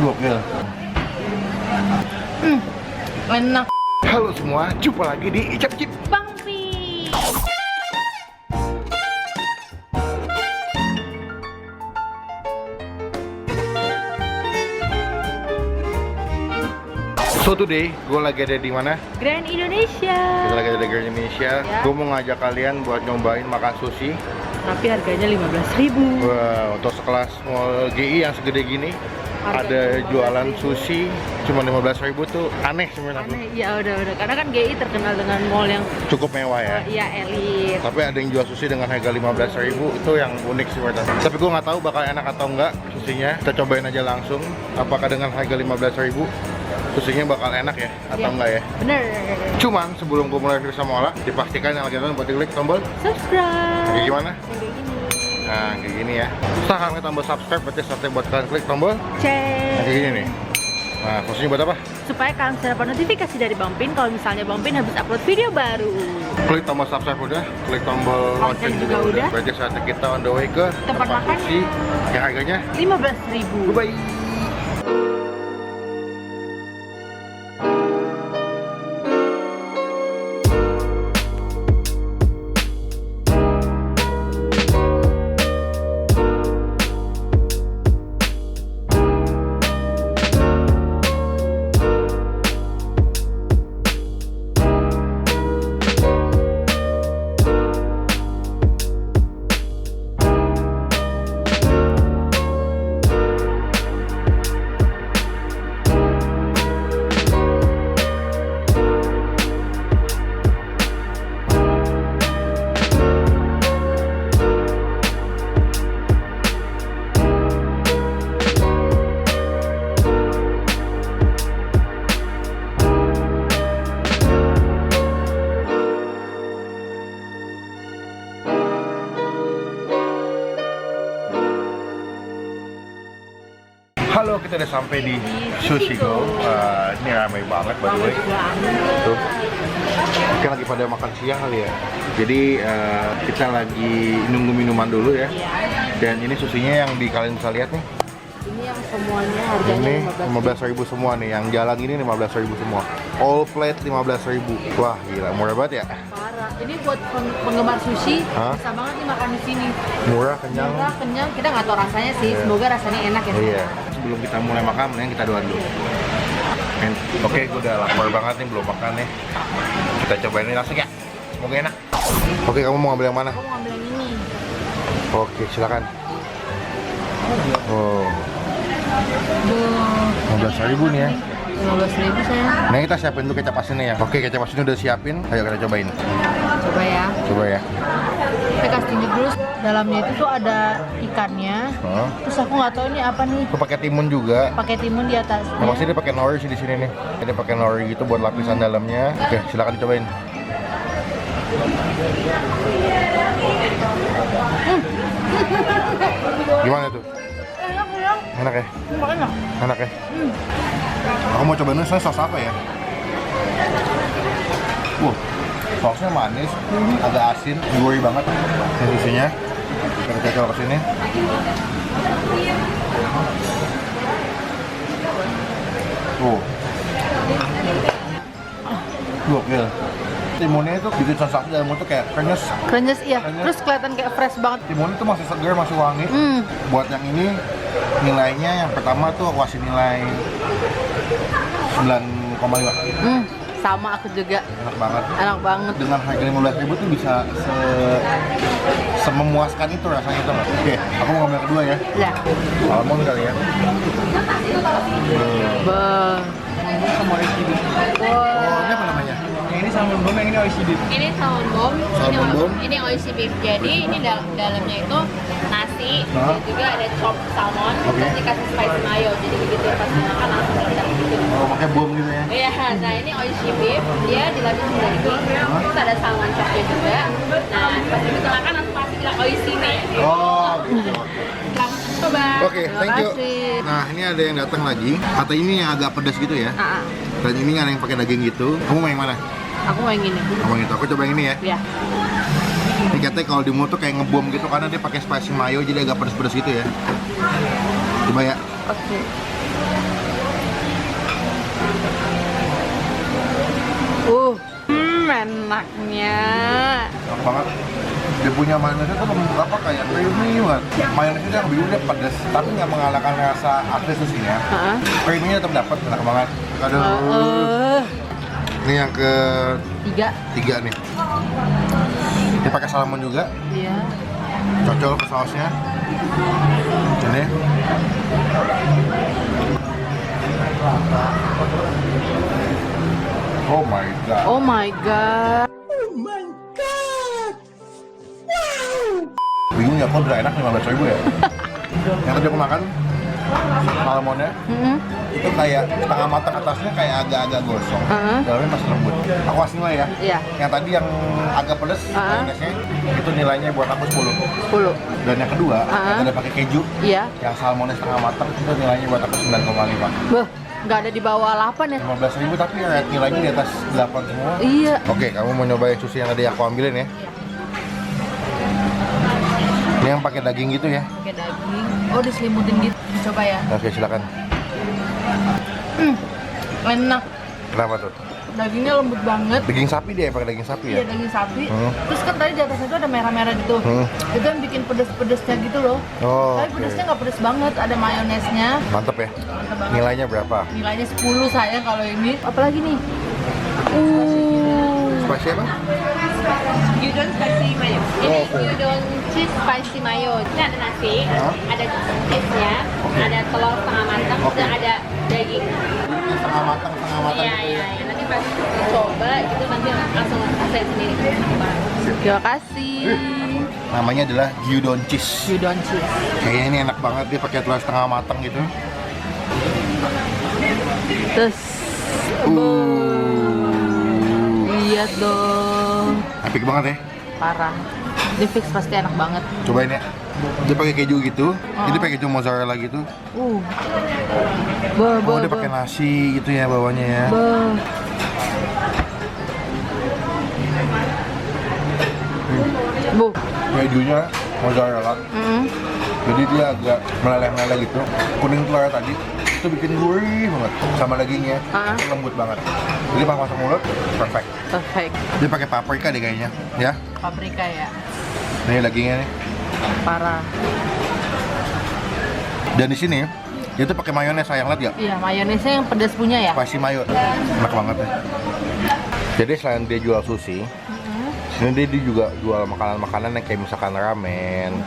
Gokil. Enak. Halo semua, jumpa lagi di Icap Cip Bang Pi. So today, gue lagi ada di mana? Grand Indonesia. Kita lagi ada di Grand Indonesia. Ya. Gue mau ngajak kalian buat nyobain makan sushi. Tapi harganya 15.000. Wah, untuk sekelas mall GI yang segede gini, ada jualan sushi cuma 15.000 tuh aneh sebenarnya. Aneh, ya udah. Karena kan GI terkenal dengan mall yang Cukup mewah ya. iya elit. Tapi ada yang jual sushi dengan harga 15.000, itu yang unik sih menurut aku. Tapi gue nggak tahu bakal enak atau enggak susinya. Kita cobain aja langsung. Apakah dengan harga 15.000 susinya bakal enak ya atau enggak ya? Bener. Cuman sebelum gue mulai review sama olah, dipastikan yang lagi nonton buat klik tombol Subscribe. kayak gimana? Yang kayak gini. Nah kayak gini ya. Usaha kalian tombol subscribe, berarti saatnya buat kalian klik tombol yang Cek. kayak gini nih. Nah fungsinya buat apa? Supaya kalian bisa dapat notifikasi dari Bang Pin kalau misalnya Bang Pin habis upload video baru. Klik tombol subscribe udah, klik tombol lonceng juga udah. Berarti saatnya kita on the way ke Tempat makan sushi yang harganya 15.000. bye. Halo, kita udah sampai di Sushi Go. Ini ramai banget by the way. Tuh. Mungkin lagi pada makan siang kali ya. Jadi kita lagi nunggu minuman dulu ya. Dan ini susinya yang kalian bisa lihat nih. Ini yang semuanya harganya Ini 15.000 semua nih. Yang jalan ini 15.000 semua. All plate 15.000. Wah, gila murah banget ya. Parah. Ini buat penggemar sushi Hah? bisa banget nih makan di sini. Murah, kenyang. Murah, kenyang. Kita nggak tahu rasanya sih. Iya. Semoga rasanya enak ya. Iya. Sebelum kita mulai makan, mending kita doa dulu. Oke, gue udah lapar banget nih, belum makan nih. Kita cobain ini langsung ya. Semoga enak. Oke, kamu mau ngambil yang mana? Aku mau ambil yang ini. Oke, silakan. Oh, Duh. 15.000 nih ya. 15.000 sayang. Nah, kita siapin dulu kecap asinnya ya. Oke, kecap asinnya udah siapin. Ayo kita cobain. Coba ya. Coba ya. Kita kasih tunjuk dulu. Dalamnya itu tuh ada ikannya. Oh. Terus aku nggak tahu ini apa nih. Aku pakai timun juga. Pakai timun di atasnya. Nah, maksudnya dia pakai nori sih di sini nih. Dia pakai nori gitu buat lapisan dalamnya. Oke, silakan dicobain. Gimana tuh? Enak ya. Enak ya? Enak. Enak ya? Aku mau cobain dulu, sos apa ya? Sausnya manis, agak asin, gurih banget susinya. Kita cocok ke sini. Gokil. Timunnya itu bikin sensasi dalam mulut kayak krenyes. Krenyes iya. Krenyes. Terus kelihatan kayak fresh banget. Timunnya itu masih segar, masih wangi. Buat yang ini nilainya yang pertama tuh aku kasih nilai 9,5. Sama aku juga. Enak banget. Enak banget. Dengan harga 15.000 tuh bisa sememuaskan itu rasanya tuh. Oke, aku mau ngambil kedua ya. Ya. Almond kali ya. Bang. Sama OECD. Oh, ini apa namanya? Yang ini salmon bomb, yang ini OECD. Ini salmon bomb, Salmon bomb. ini oishi beef. Jadi ini dalamnya itu nasi, Hah? dan juga ada chop salmon, Oke. terus dikasih spicy mayo. Jadi begitu pas makan langsung meledak gitu. Oh, pakai bom gitu ya. Iya, nah ini oishi beef, dia dilapisin daging, terus ada salmon chopnya juga. Nah, pas begitu makan langsung pasti bilang oishi nih. Oh, gitu. Selamat coba. Oke, thank you. Nah, ini ada yang datang lagi. Kata ini yang agak pedas gitu ya. Dan ini ada yang pakai daging gitu. Kamu mau yang mana? Aku mau yang ini. Kamu yang itu. Aku coba yang ini ya. Ya. Ini katanya kalau di mulut tuh kayak ngebom gitu karena dia pakai spicy mayo jadi agak pedes-pedes gitu ya. Coba ya. Oke. Enaknya. Enak banget. Dia punya mayonesnya tuh lembut apa kayak creamy banget. Mayonesnya yang biru dia pedas tapi nggak mengalahkan rasa asli susinya. Creamy-nya tetap dapat, enak banget. Aduh. Ini yang tiga nih. Dia pakai salmon juga. Iya. Cocol ke sausnya. Ini. Oh my god. Oh my god. Bingung ya kok udah enak 15.000 ya. Yang tadi aku makan salmonnya itu kayak setengah matang, atasnya kayak agak-agak gosong, dalamnya masih lembut. Aku kasih nilai ya. Iya. Yang tadi yang agak pedas mayonesnya itu nilainya buat aku 10. Dan yang kedua yang ada pakai keju, Iya. yang salmonnya setengah matang itu nilainya buat aku 9,5. Beuh, nggak ada di bawah 8 ya? 15.000 tapi nilainya di atas 8 semua. Iya. Oke, kamu mau nyobain sushi yang tadi aku ambilin ya? Ini yang pakai daging gitu ya? Pakai daging. Oh, diselimutin gitu. Dicoba ya. Oke, silakan. Enak. Kenapa tuh? Dagingnya lembut banget. Daging sapi dia pakai daging sapi ya? Iya, daging sapi. Terus kan tadi di atasnya itu ada merah-merah gitu. Itu yang bikin pedes-pedesnya gitu loh. Oh, Tapi pedesnya nggak pedes banget. Ada mayonesnya. mantep ya? Mantap banget. Nilainya berapa? Nilainya 10 sayang kalau ini. Apalagi nih? Spicy apa? Udon spicy mayo. Ini Oh, oke. udon cheese spicy mayo. Ini ada nasi, ada cheese-nya, ada telur setengah matang, Oke. dan ada daging. Ini setengah matang Iya, iya. Nanti pas coba gitu nanti langsung rasain sendiri. Terima kasih. Namanya adalah gyudon cheese. Udon cheese. Kayaknya ini enak banget, dia pakai telur setengah matang gitu. Terus, lihat dong. Epic banget ya. Parah. Ini fix pasti enak banget. Cobain ya. Dia pakai keju gitu. Jadi pakai keju mozzarella gitu. Oh, dia pakai nasi gitu ya bawahnya ya. Kejunya mozzarella. Jadi dia agak meleleh-meleleh gitu. Kuning telurnya tadi itu bikin gurih banget sama dagingnya. Itu lembut banget. Jadi pas masuk mulut, perfect. Perfect. Dia pakai paprika deh kayaknya, ya. Paprika ya. Ini dagingnya nih. Parah. Dan di sini dia tuh pakai mayones, sayang lihat ya. Iya, mayonesnya yang pedas punya ya. Spicy mayo. Enak banget ya. Jadi selain dia jual sushi, ini dia juga jual makanan-makanan yang kayak misalkan ramen,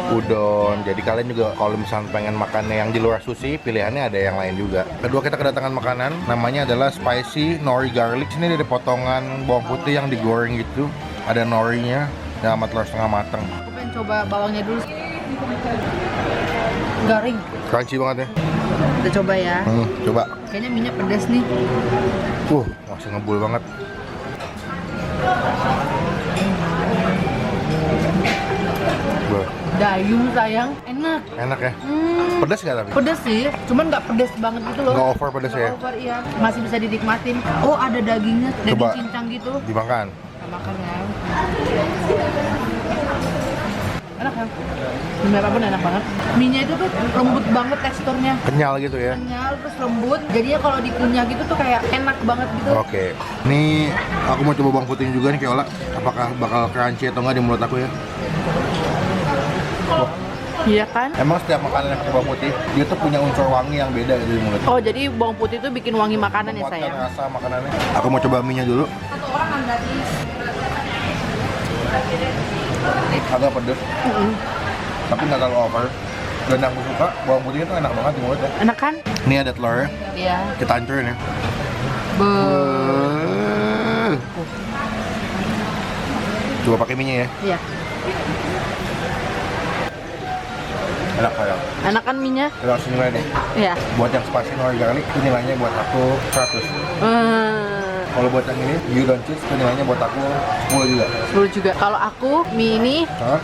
udon. Jadi kalian juga kalau misalkan pengen makannya yang di luar sushi, pilihannya ada yang lain juga. Kedua kita kedatangan makanan, namanya adalah spicy nori garlic. Ini dari potongan bawang putih yang digoreng gitu. Ada norinya, yang sama telur setengah matang. Aku pengen coba bawangnya dulu. Garing. Crunchy banget ya. Kita coba ya. Coba. Kayaknya minyak pedas nih. Masih ngebul banget. Dayung sayang, enak. Enak ya? Pedas nggak tapi? Pedas sih, cuman nggak pedas banget gitu loh. Nggak over pedas ya? Nggak over, iya. Masih bisa dinikmatin. Oh, ada dagingnya, daging Coba. cincang gitu. Dimakan. Kita makan ya. Enak ya? Demi apapun enak banget. Mie-nya itu tuh lembut banget teksturnya. Kenyal gitu ya? Kenyal, terus lembut. Jadinya kalau dikunyah gitu tuh kayak enak banget gitu. Oke. Ini aku mau coba bawang putihnya juga nih kayak Ola. Apakah bakal crunchy atau nggak di mulut aku ya? Iya kan? Emang setiap makanan yang pakai bawang putih, dia tuh punya unsur wangi yang beda gitu di mulut. Oh, jadi bawang putih itu bikin wangi makanan ya, Menguatkan sayang? rasa makanannya. Aku mau coba mie-nya dulu. Satu orang kan gratis. Agak pedes, tapi nggak terlalu over. Dan yang aku suka, bawang putihnya tuh enak banget di mulut ya. Enak kan? Ini ada telurnya, Iya. kita hancurin ya. Coba pakai mie-nya ya. Iya. Enak sayang. Enak kan mie-nya? Kita harus nilai nih. Iya. Buat yang spicy nori garlic, itu nilainya buat aku 100. Kalau buat yang ini, udon cheese itu nilainya buat aku 10 juga. 10 juga. Kalau aku mie ini Hah?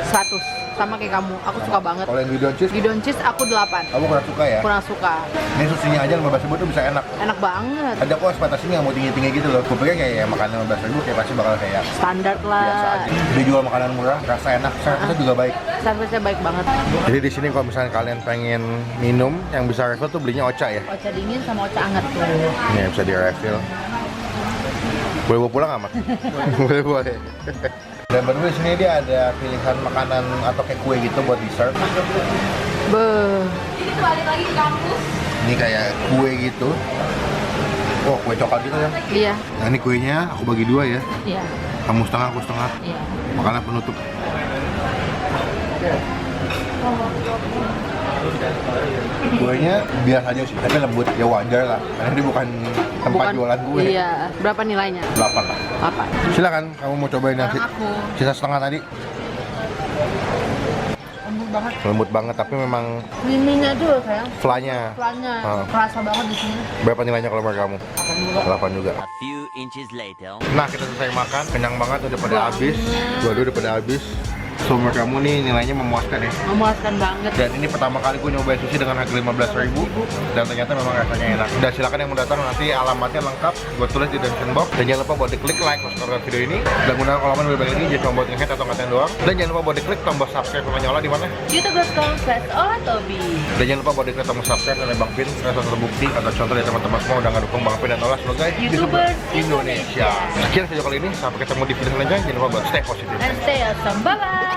100. Sama kayak kamu. Aku suka banget. Kalau yang udon cheese, Udon cheese aku 8. kamu kurang suka ya? Kurang suka. Ini susinya aja 15.000 tuh bisa enak. Enak banget. Ada kok ekspektasinya nggak mau tinggi-tinggi gitu loh. Gue pikir kayak makanan 15.000 kayak pasti bakal kayak Standar biasa lah. aja. Dia jual makanan murah, rasa enak, service juga baik. Service-nya baik banget. Jadi di sini kalau misalnya kalian pengen minum yang bisa refill tuh belinya Ocha ya. Ocha dingin sama ocha anget tuh. Ini bisa di refill. Boleh bawa pulang nggak, Mas? boleh. Dan baru di sini dia ada pilihan makanan atau kayak kue gitu buat dessert. Beuh. Ini tuh balik lagi ke kampus. Ini kayak kue gitu. Oh, kue coklat gitu ya. Iya. Nah, ini kuenya aku bagi 2 ya. Iya. Kamu setengah, aku setengah. Iya. Makanan penutup. Kuenya biasa aja sih, tapi lembut. Ya wajar lah, karena ini bukan tempat jualan kue. Iya. Berapa nilainya? 8 lah. 8. Silakan, kamu mau cobain yang Sekarang aku. sisa setengah tadi. Lembut banget. Lembut banget, tapi memang Miminya tuh sayang. flanya. Pelannya Ah. kerasa banget di sini. Berapa nilainya kalau menurut kamu? 8 juga. 8 juga. A few inches later. Nah, kita selesai makan, kenyang banget, udah pada habis. Dua-dua udah pada habis. So, menurut kamu nih nilainya memuaskan ya? Memuaskan banget. Dan ini pertama kali gue nyobain sushi dengan harga 15.000 dan ternyata memang rasanya enak. Dan silakan yang mau datang, nanti alamatnya lengkap gue tulis di description box. Dan jangan lupa buat diklik like, subscribe video ini. Dan gunakan kolom lebih baik lagi, jangan cuma buat nge atau ngatain doang. Dan jangan lupa buat diklik tombol subscribe sama nyala di mana. youtube.com/olatobi. Dan jangan lupa buat diklik tombol subscribe oleh Bang Pin, salah satu bukti atau contoh dari teman-teman semua udah ngedukung Bang Pin dan Ola sebagai YouTubers Indonesia. Sekian video kali ini, sampai ketemu di video selanjutnya. Jangan lupa buat stay positif. And stay awesome. Bye-bye.